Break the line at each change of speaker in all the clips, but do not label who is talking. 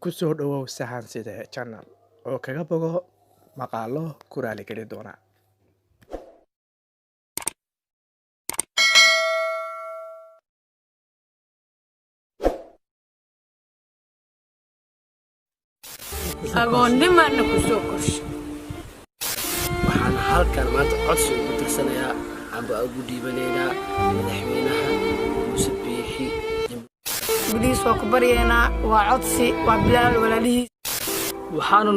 Ku soo dhawow Sahan Side Channel oo kaga bogo maqaallo ku raali geli doona.
agoonnimana ku soo korshay
waxaan halkan maanta codsi ugu tirsanayaa amba ugu dhiibanaynaa madaxweynaha Muuse Biixi
gudihiis waa ku baryeena waa codsi waa bilaal walaalihiis
waxaanu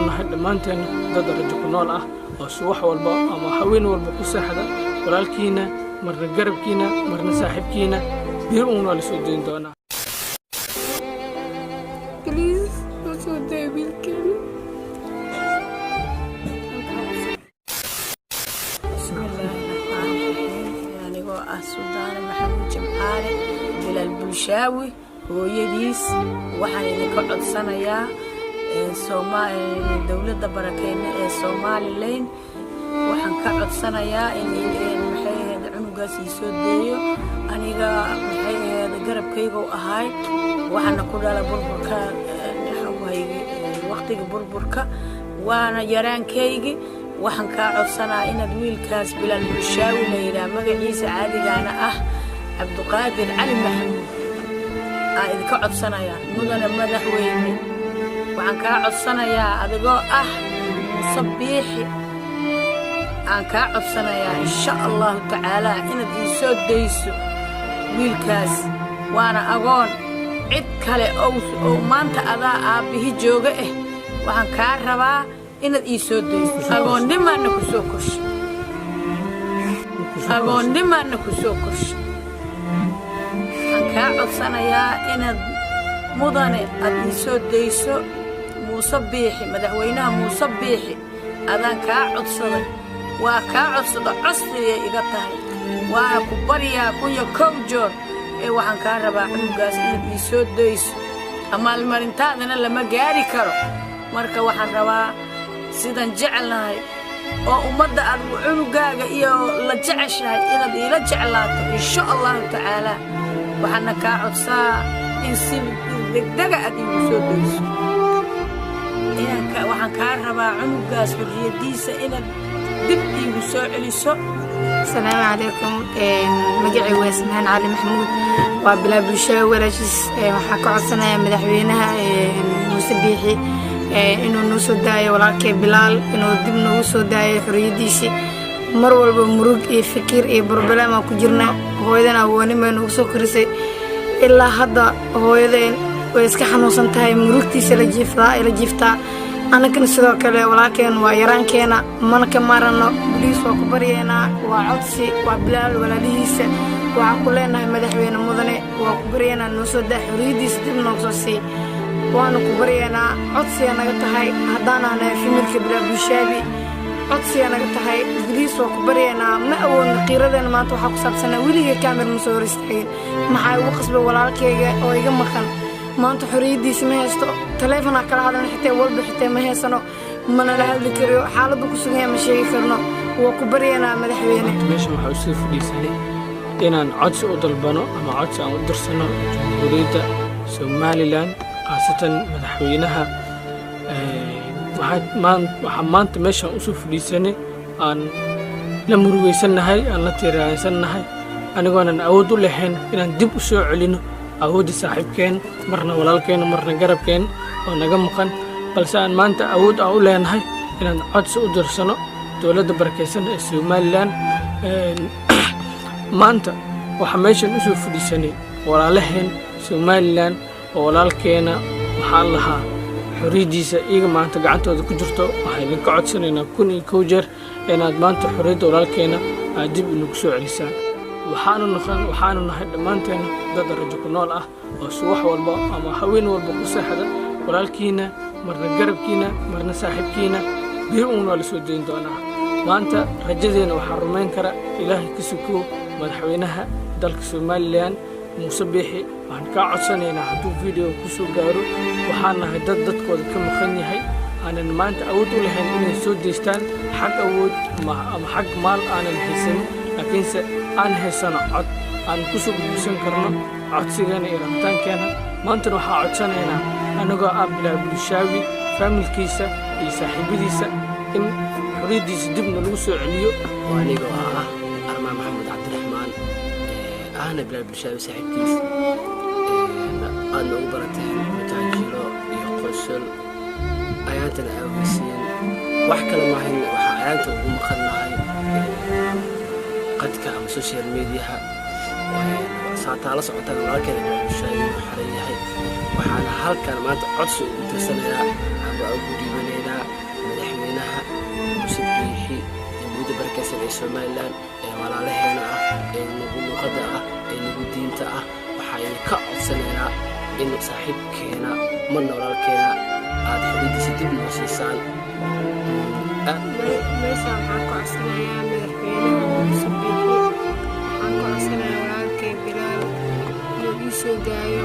nahay dhammaanteen dad rajo ku nool ah oo subax walba ama haween walba ku seexda walaalkiina marna garabkiina marna saaxiibkiina bir uun waa la soo deyn doonaa
سلطان محمود جمعالي إلى البلشاوي ويديس وحن يقعد سنة يا دولة بركين الصومالي لين وحن قعد سنة يا إن محيي عنقاس يسود ديو أنا جا محيي قرب كيجو أهاي وحن نقول على بربركة نحوي وقت بربركة وأنا جيران كيجي waxaan ka codsanaa inaad wiilkaas bilaal bulshaawi la yiraahdo magaciisa caadigaana ah Cabduqaadir Cali Maxamuud idinka codsanaya mudane madaxweyne waxaan ka codsanayaa adigoo ah Sabiixi aan ka codsanayaa insha Allah taala inaad ii soo deyso wiilkaas waana agoon cid kale oo maanta adaa aabihi jooga waxaan ka rabaa inaad ii soo deyso agoonnimana ku soo korshay waxaan kaa codsanayaa inaad mudane aad ii soo deyso Muuse Biixi madaxweynaha Muuse Biixi adaan kaa codsaday waa kaa codsada codsigay iga tahay waana ku baryaa kunya kow joor waxaan kaa rabaa cunugaas inaad ii soo deyso amaalmarintaadana lama gaari karo marka waxaan rabaa sidan jecelnahay oo ummadda aad cunugaaga iyo la jeceshahay inaad ila jeclaato insha Allah taala waxaan ka codsaa in si degdeg aad igu soo deyso waxaan ka rabaa cunugaas xurriyadiisa inaad dib igu soo celiso.
السلام عليكم مجاعي واسمهان علي محمود وبلا بلشاوي ولاجيس waxaa ka codsanaya madaxweynaha Muuse Biixi inuu noo soo daayo walaalkay bilaal inuu dib noo soo daayo xurriyadiisa mar walba murug iyo fikir iyo problem ku jirna hooyadana awoonimo inuu soo korisay ilaa hadda hooyadeen way iska xanuunsan tahay murugtiisa la jiiftaa anagana sidoo kale walaalkeen waa yaraankeena mana ka marano bariis waa ku baryeena waa codsi waa bilaal walaalihiisa waxaan ku leenahay madaxweyne mudane waa ku baryeena noo soo daa xurriyadiisa dib noo soo sii waana ku baryeena codsiga naga tahay haddaan ahay familka bilaal bulshaabi codsiga naga tahay bariis waa ku baryeena ma awoodna qiiradeena maanta waxaa ku saabsanaa weliga kaamir ma soo hor istaagin maxaa ugu qasbay walaalkayga oo iga maqan maanta xurriyadiisa ma haysto taleefon kala hadalna xitaa walba xitaa ma haysano mana la hadli karo xaaladdu ku sugan yahay ma sheegi karno waa ku baryeena madaxweyne
meesha waxa uu sii fadhiisanay inaan codsi u dalbano ama codsi aan u dirsano jamhuuriyadda Somaliland qaasatan madaxweynaha waxaan maanta meesha u soo fadhiisanay aan la murugeysanahay aan la tiiraysanahay anigoonan awood u lahayn inaan dib u soo celino awoodda saaxiibkeen marna walaalkeen marna garabkeen oo naga maqan balse aan maanta awood u leenahay inaan codsi u dirsano dowladda barakeysan ee Somaliland maanta waxa meeshan u soo fadhiisanay walaalaheen Somaliland oo walaalkeena waxaan lahaa xurriyadiisa iyaga maanta gacantooda ku jirto waxaan idinka codsanaynaa kun iyo kow jeer inaad maanta xurriyadda walaalkeena aad dib inagu soo celisaan waxaanu nahay dhammaanteen dad rajo ku nool ah oo subax walba ama haween walba ku seexda walaalkiina marna garabkiina marna saaxiibkiina bir uun waa la soo deyn doonaa maanta rajadeena waxaa rumayn kara ilaahay ka sukow madaxweynaha dalka Somaliland Muuse Biixi waxaan ka codsanaynaa hadduu video ku soo gaaro waxaan nahay dadkooda ka maqan yahay aanan maanta awood u lahayn inay soo deystaan xag awood ama xag maal aanan haysan laakiinse aan haysano cod aan ku soo gudbisan karno codsigeena iyo rabitaankeena maantana waxaa codsanaynaa anagoo ah Bilaal Bulshaawi faamilkiisa iyo saaxiibadiisa in xorriyadiisa dibna lagu soo celiyo
وأنيقو أرمان محمد عبد الرحمن أنا بلال بالشاوي ساحب كيس أنا أوبرتين متعجلو يقصل أيانتنا أويسين وحكا لما هن وحا أيانتا وهم خلناي قد كان سوشيال ميديا ساعتها على سعوتها ولكن بلال بالشاوي وحريحي وحانا هالكان ما تعدسو وترسلنا أبا أبو ديبانينا مدحوينها مسبيحي guud barkaysan ee Soomaaliland ee walaalaheena ah ee nagu luqada ah ee nagu diinta ah waxaan ka codsanaynaa in saaxiibkeena marna walaalkeena aad xiriirkiisa dib noo siisaan
meeshaan waxaan ku codsanayaa madaxweynaha Musabiixi waxaan ku codsanayaa walaalkay Bilaal inuu ii soo daayo